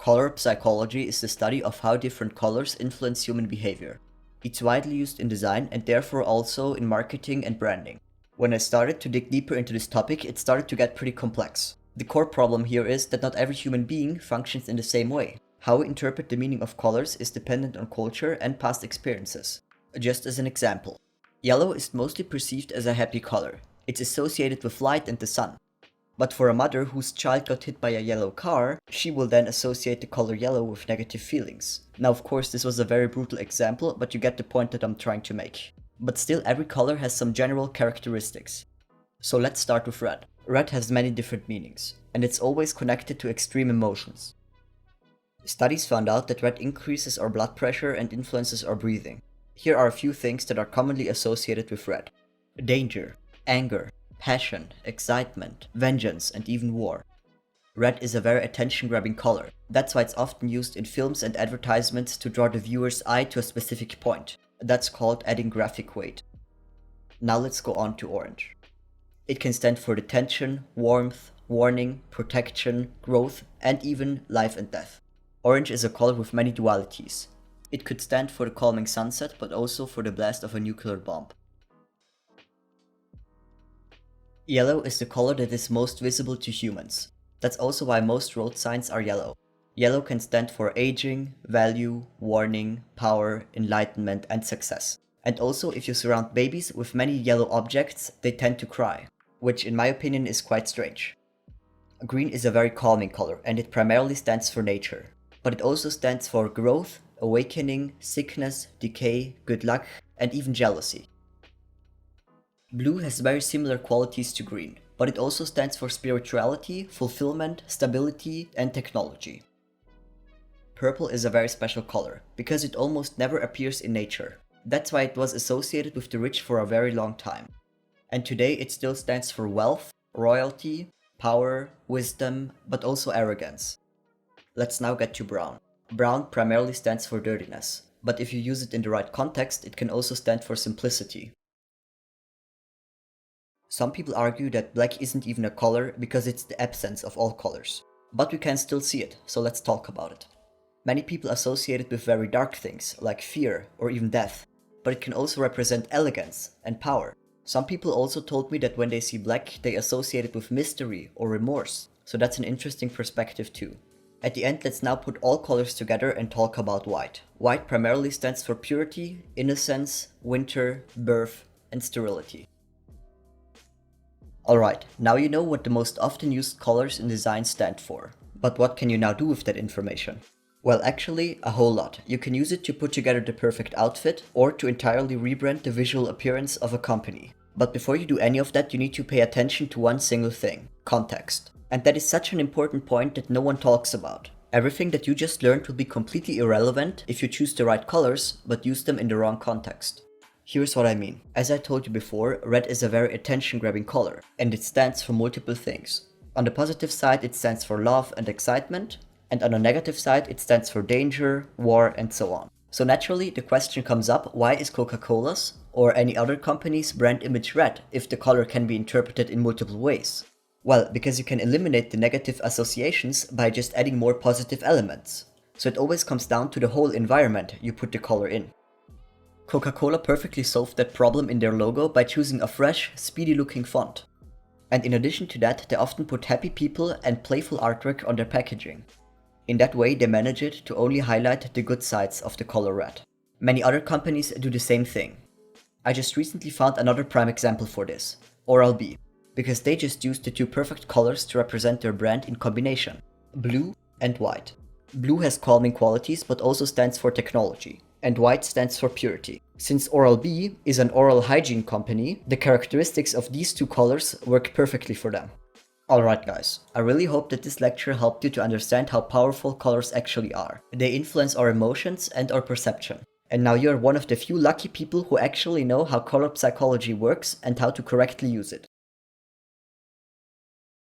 Color psychology is the study of how different colors influence human behavior. It's widely used in design and therefore also in marketing and branding. When I started to dig deeper into this topic, it started to get pretty complex. The core problem here is that not every human being functions in the same way. How we interpret the meaning of colors is dependent on culture and past experiences. Just as an example, yellow is mostly perceived as a happy color. It's associated with light and the sun. But for a mother whose child got hit by a yellow car, she will then associate the color yellow with negative feelings. Now, of course, this was a very brutal example, but you get the point that I'm trying to make. But still, every color has some general characteristics. So let's start with red. Red has many different meanings, and it's always connected to extreme emotions. Studies found out that red increases our blood pressure and influences our breathing. Here are a few things that are commonly associated with red: danger, anger, passion, excitement, vengeance, and even war. Red is a very attention-grabbing color. That's why it's often used in films and advertisements to draw the viewer's eye to a specific point. That's called adding graphic weight. Now let's go on to orange. It can stand for detention, warmth, warning, protection, growth, and even life and death. Orange is a color with many dualities. It could stand for the calming sunset, but also for the blast of a nuclear bomb. Yellow is the color that is most visible to humans. That's also why most road signs are yellow. Yellow can stand for aging, value, warning, power, enlightenment, and success. And also, if you surround babies with many yellow objects, they tend to cry, which in my opinion is quite strange. Green is a very calming color, and it primarily stands for nature. But it also stands for growth, awakening, sickness, decay, good luck, and even jealousy. Blue has very similar qualities to green, but it also stands for spirituality, fulfillment, stability, and technology. Purple is a very special color, because it almost never appears in nature. That's why it was associated with the rich for a very long time. And today it still stands for wealth, royalty, power, wisdom, but also arrogance. Let's now get to brown. Brown primarily stands for dirtiness, but if you use it in the right context, it can also stand for simplicity. Some people argue that black isn't even a color because it's the absence of all colors. But we can still see it, so let's talk about it. Many people associate it with very dark things, like fear or even death, but it can also represent elegance and power. Some people also told me that when they see black, they associate it with mystery or remorse, so that's an interesting perspective too. At the end, let's now put all colors together and talk about white. White primarily stands for purity, innocence, winter, birth, and sterility. Alright, now you know what the most often used colors in design stand for. But what can you now do with that information? Well, actually, a whole lot. You can use it to put together the perfect outfit, or to entirely rebrand the visual appearance of a company. But before you do any of that, you need to pay attention to one single thing: context. And that is such an important point that no one talks about. Everything that you just learned will be completely irrelevant if you choose the right colors, but use them in the wrong context. Here's what I mean. As I told you before, red is a very attention-grabbing color, and it stands for multiple things. On the positive side, it stands for love and excitement, and on the negative side, it stands for danger, war, and so on. So naturally, the question comes up, why is Coca-Cola's or any other company's brand image red if the color can be interpreted in multiple ways? Well, because you can eliminate the negative associations by just adding more positive elements. So it always comes down to the whole environment you put the color in. Coca-Cola perfectly solved that problem in their logo by choosing a fresh, speedy-looking font. And in addition to that, they often put happy people and playful artwork on their packaging. In that way, they manage it to only highlight the good sides of the color red. Many other companies do the same thing. I just recently found another prime example for this: Oral-B, because they just used the two perfect colors to represent their brand in combination: blue and white. Blue has calming qualities but also stands for technology, and white stands for purity. Since Oral-B is an oral hygiene company, the characteristics of these two colors work perfectly for them. Alright guys, I really hope that this lecture helped you to understand how powerful colors actually are. They influence our emotions and our perception. And now you're one of the few lucky people who actually know how color psychology works and how to correctly use it.